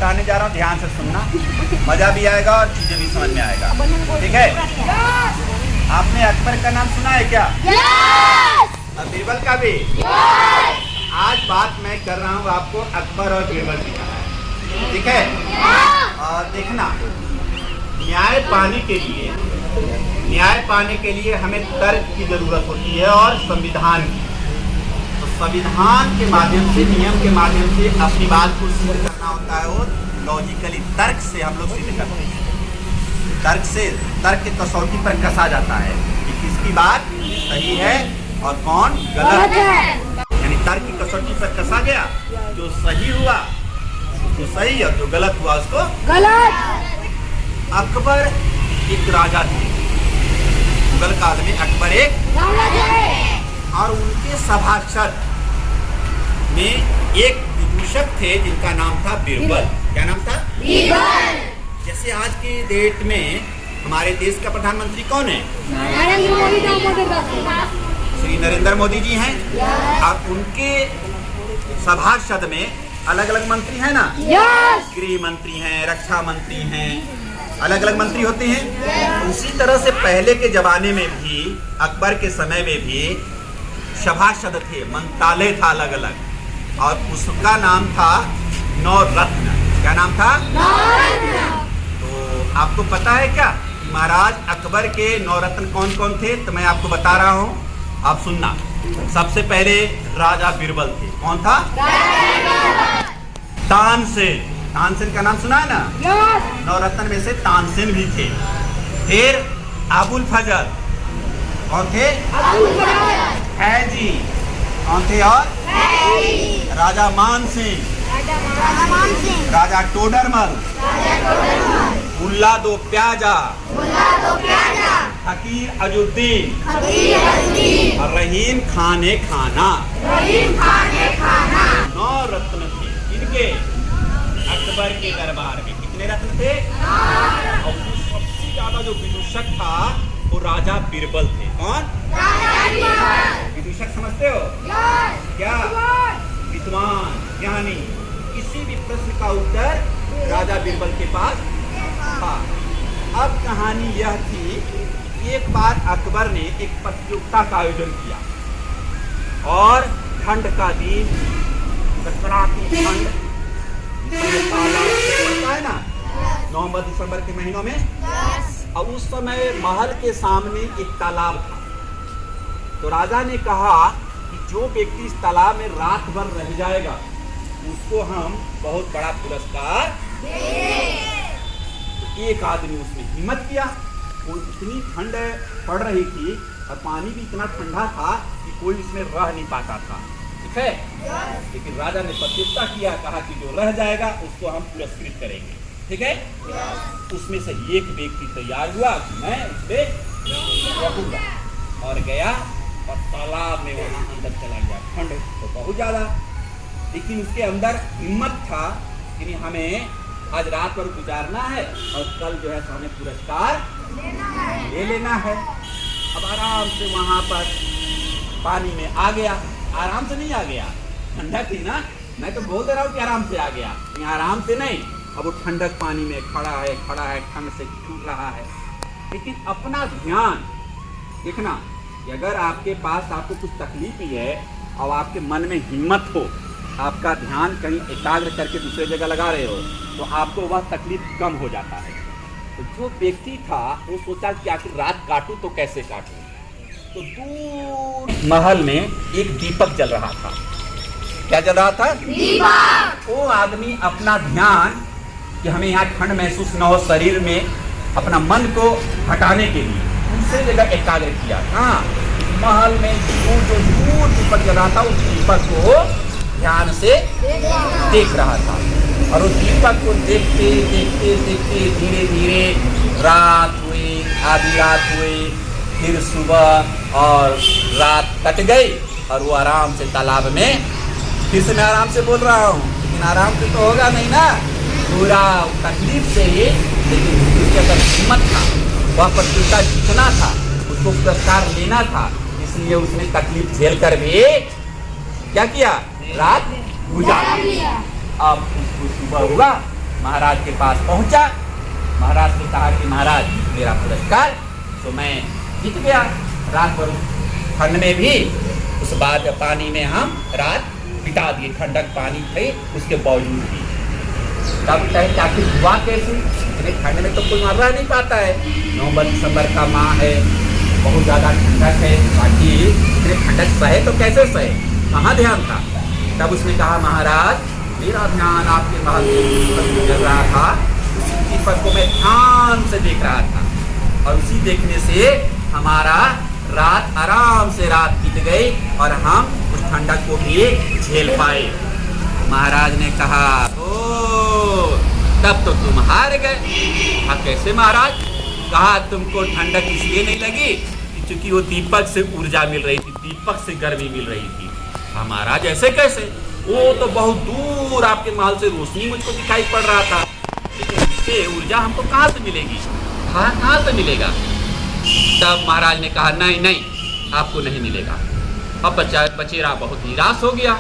बताने जा रहा हूँ, ध्यान से सुनना, मजा भी आएगा और चीजें भी समझ में आएगा। ठीक है? आपने अकबर का नाम सुना है क्या? और बीरबल का भी? आज बात मैं कर रहा हूँ आपको अकबर और बीरबल की। ठीक है? और देखना, न्याय पाने के लिए हमें तर्क की जरूरत होती है और संविधान की। तो संविधान के माध्यम से, नियम के माध्यम से अपनी बात को सिद्ध करना होता है और लॉजिकली तर्क से हम लोग सिद्ध करते हैं। तर्क की कसौटी पर कसा जाता है कि किसकी बात सही है और कौन गलत है। यानी तर्क की कसौटी पर कसा गया, जो सही हुआ तो सही और जो गलत हुआ उसको गलत। अकबर एक राजा थे, मुगल काल में अकबर एक राजा थे और उनके सभासद में एक विदूषक थे जिनका नाम था बीरबल। क्या नाम था? बीरबल। जैसे आज की डेट में हमारे देश का प्रधानमंत्री कौन है? श्री नरेंद्र मोदी जी हैं। और उनके सभासद में अलग अलग मंत्री हैं ना? गृह मंत्री हैं, रक्षा मंत्री हैं, अलग अलग मंत्री होते हैं। उसी तरह से पहले के जमाने में भी, अकबर के समय में भी सभासद थे, मंत्रालय था अलग अलग, और उसका नाम था नवरत्न। क्या नाम था? तो आपको पता है क्या महाराज अकबर के नवरत्न कौन कौन थे? तो मैं आपको बता रहा हूँ, आप सुनना। सबसे पहले राजा बीरबल थे। कौन था? तानसेन। तानसेन का नाम सुना है ना? नवरत्न में से तानसेन भी थे। फिर अबुल फजल। कौन थे? हैजी। कौन थे? और राजा मान सिंह, राजा टोडरमल, मुल्ला दो प्याजा, फकीर अजुद्दीन और रहीम खाने खाना। नौ रत्न थे इनके अकबर के दरबार में। कितने रत्न थे? और सबसे ज्यादा जो विदूषक था वो राजा बीरबल थे। कौन? विदूषक समझते हो? क्या? विद्वान, ज्ञानी। किसी भी प्रश्न का उत्तर राजा बीरबल के पास था। अब कहानी यह थी, एक बार अकबर ने एक प्रतियोगिता का आयोजन किया और ठंड का दिन, कड़ाकी ठंड है ना, नवंबर दिसंबर के महीनों में। और उस समय महल के सामने एक तालाब था। तो राजा ने कहा कि जो व्यक्ति इस तालाब में रात भर रह जाएगा उसको हम बहुत बड़ा पुरस्कार देंगे। तो एक आदमी उसने हिम्मत किया। वो इतनी ठंड पड़ रही थी और पानी भी इतना ठंडा था कि कोई इसमें रह नहीं पाता था। ठीक है? लेकिन राजा ने प्रतियोगिता किया, कहा कि जो रह जाएगा उसको हम पुरस्कृत करेंगे। ठीक है? उसमें से एक व्यक्ति तैयार हुआ कि मैं उसमें रहूंगा, और गया और तालाब में वहां अंदर चला गया। ठंड तो बहुत ज्यादा, लेकिन उसके अंदर हिम्मत था कि हमें आज रात भर गुजारना है और कल जो है हमें पुरस्कार ले लेना है। अब आराम से वहां पर पानी में आ गया। आराम से नहीं आ गया, ठंडक थी ना, मैं तो बोल दे रहा हूँ कि आराम से आ गया। आराम से नहीं, अब वो ठंडक पानी में खड़ा है, ठंड से छूट रहा है। लेकिन अपना ध्यान देखना कि अगर आपके पास आपको कुछ तकलीफ ही है और आपके मन में हिम्मत हो, आपका ध्यान कहीं एकाग्र करके दूसरे जगह लगा रहे हो, तो आपको वह तकलीफ कम हो जाता है। तो जो व्यक्ति था वो सोचा कि आखिर रात काटूं तो कैसे काटूं। तो दूर महल में एक दीपक जल रहा था। क्या जल रहा था? दीपक। वो आदमी अपना ध्यान कि हमें यहाँ ठंड महसूस न हो, शरीर में अपना मन को हटाने के लिए दूसरे जगह एकाग्र किया। हाँ, महल में जो दूर दीपक जल रहा था उस दीपक को ध्यान से देख रहा था। और उस दीपक को देखते देखते देखते धीरे धीरे रात हुई, आधी रात हुई, फिर सुबह और रात कट गई और वो आराम से तालाब में, फिर से मैं आराम से बोल रहा हूँ, लेकिन आराम से तो होगा नहीं ना, पूरा तकलीफ से ही। लेकिन उसके अंदर हिम्मत था, वह प्रतियोगिता जीतना था, उसको पुरस्कार लेना था, इसलिए उसने तकलीफ झेल कर भी क्या किया? रात गुजार लिया। अब उसको सुबह हुआ महाराज के पास पहुंचा। महाराज ने कहा कि महाराज मेरा पुरस्कार, तो मैं जीत गया। रात भर ठंड में भी उस बाद पानी में हम रात बिता दिए, ठंडक पानी थे उसके बावजूद भी। तब कहे आखिर हुआ कैसे? इतने ठंड में तो कोई रह नहीं पाता है, नवंबर दिसंबर का माह है, बहुत ज़्यादा ठंडक है, बाकी इतने ठंडक सहे तो कैसे सहे, कहाँ ध्यान था। तब उसने कहा महाराज मेरा ध्यान आपके महल में गुजर रहा था, उसी दीपक को मैं ध्यान से देख रहा था और उसी देखने से हमारा रात आराम से रात बीत गई और हम उस ठंडक को भी झेल पाए। महाराज ने कहा ओ तब तो तुम हार गए। कहा कैसे महाराज? कहा तुमको ठंडक इसलिए नहीं लगी क्योंकि वो दीपक से ऊर्जा मिल रही थी, दीपक से गर्मी मिल रही थी। कहा महाराज ऐसे कैसे? वो तो बहुत दूर आपके महल से रोशनी मुझको दिखाई पड़ रहा था, लेकिन इससे ऊर्जा हमको कहाँ से मिलेगी? कहाँ से मिलेगा? तब महाराज ने कहा नहीं नहीं आपको नहीं मिलेगा। अब बचेरा बहुत निराश हो गया।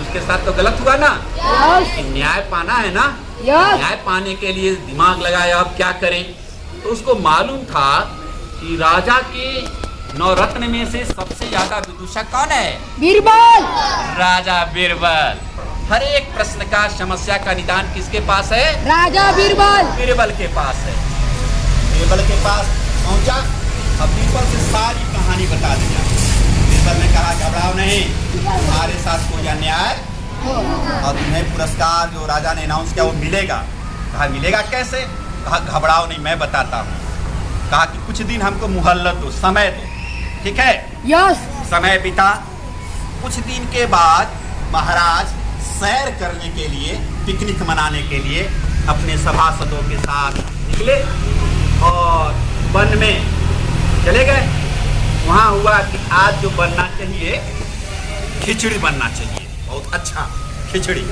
उसके साथ तो गलत हुआ ना, न्याय पाना है ना, न्याय पाने के लिए दिमाग लगाया अब क्या करें। तो उसको मालूम था कि राजा के 9 रत्न में से सबसे ज्यादा विदूषक कौन है? बीरबल। राजा बीरबल। हर एक प्रश्न का समस्या का निदान किसके पास है? राजा बीरबल। बीरबल के पास है। बीरबल के पास पहुंचा। अब बीरबल से सारी कहानी बता दिया। बीरबल ने कहा घबराओ नहीं, तुम्हारे साथ कोई अन्याय और तुम्हें पुरस्कार जो राजा ने अनाउंस किया वो मिलेगा। कहा मिलेगा कैसे? कहा घबराओ नहीं मैं बताता हूँ। कहा कि कुछ दिन हमको मुहल्लत दो, समय दो, ठीक है? यस। समय बीता। कुछ दिन के बाद महाराज सैर करने के लिए, पिकनिक मनाने के लिए अपने सभासदों के साथ निकले और वन में चले गए। वहाँ हुआ कि आज जो बनना चाहिए खिचड़ी बनना चाहिए, बहुत अच्छा खिचड़ी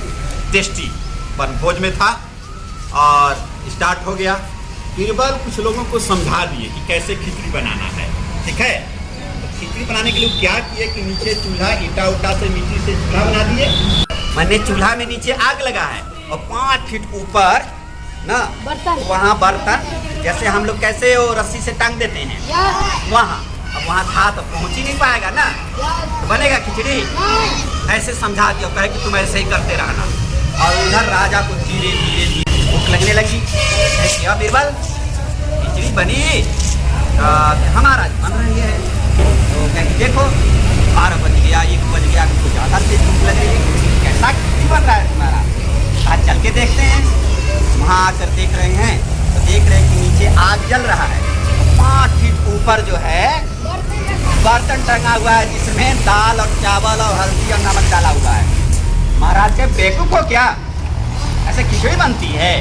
टेस्टी बनभोज में था और स्टार्ट हो गया। बीरबल कुछ लोगों को समझा दिए कि कैसे खिचड़ी बनाना है, ठीक है? तो खिचड़ी बनाने के लिए क्या किए कि नीचे चूल्हा ईटा उटा से मिट्टी से चूल्हा बना दिए। मैंने चूल्हा में नीचे आग लगा है और 5 फीट ऊपर ना वहाँ बर्तन जैसे हम लोग कैसे वो रस्सी से टांग देते हैं वहाँ। अब वहाँ था तो पहुँच ही नहीं पाएगा ना, तो बनेगा खिचड़ी। ऐसे समझा दिया, कहे कि तुम ऐसे ही करते रहना। और उधर राजा को धीरे धीरे भूख लगने लगी। क्या बीरबल खिचड़ी बनी? हमारा बन रही है। तो कहीं देखो 12 बज गया, 1 बज गया, कुछ ज़्यादा तेज भूख लग रही है, कैसा खिचड़ी बन रहा है तुम्हारा? आज चल के देखते हैं। वहाँ आकर देख रहे हैं तो देख रहे हैं कि नीचे आग जल रहा है। 5 फीट ऊपर जो है बर्तन टंगा हुआ है जिसमें दाल और चावल और हल्दी और नमक डाला हुआ है। महाराज के बेवकूफ हो क्या? ऐसे खिचड़ी बनती है?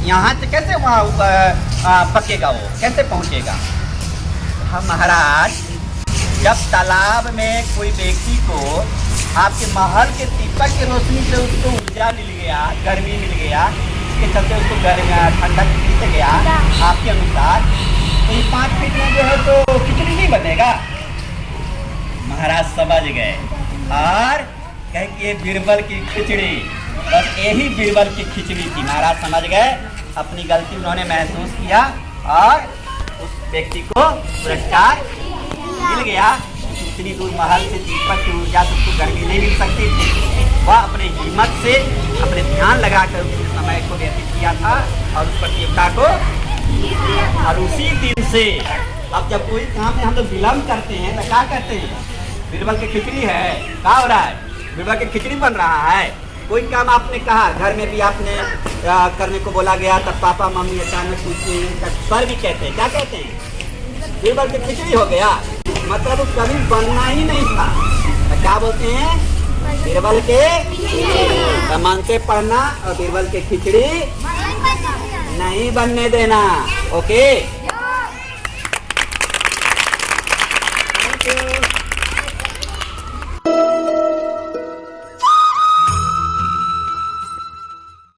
यहाँ से कैसे वहाँ पकेगा, वो कैसे पहुँचेगा? हम महाराज जब तालाब में कोई व्यक्ति को आपके महल के दीपक की रोशनी से उसको ऊर्जा मिल गया, गर्मी मिल गया, इसके चलते उसको ठंडक मिल गया आपके अनुसार, तो ये 5 फीट में जो है तो खिचड़ी नहीं बनेगा। महाराज समझ गए और कहे कि ये बीरबल की खिचड़ी, बस यही बीरबल की खिचड़ी थी। महाराज समझ गए, अपनी गलती उन्होंने महसूस किया और उस व्यक्ति को पुरस्कार मिल गया। इतनी दूर महल से दीपक की ऊर्जा से उसको गर्मी नहीं मिल सकती थी। वह अपने हिम्मत से, अपने ध्यान लगाकर उसने समय को व्यतीत किया था और उस प्रतियोगिता को। और उसी दिन से अब जब कोई काम में हम लोग विलम्ब करते हैं तो क्या कहते हैं? बीरबल की खिचड़ी है। क्या हो रहा है? बीरबल की खिचड़ी बन रहा है। कोई काम आपने कहा, घर में भी आपने करने को बोला गया, तब पापा मम्मी अचानक पूछते हैं, सर भी कहते हैं, क्या कहते हैं? बीरबल की खिचड़ी हो गया, मतलब वो कभी बनना ही नहीं था। तो क्या बोलते हैं? बीरबल के मन से पढ़ना और बीरबल के खिचड़ी नहीं बनने देना। ओके।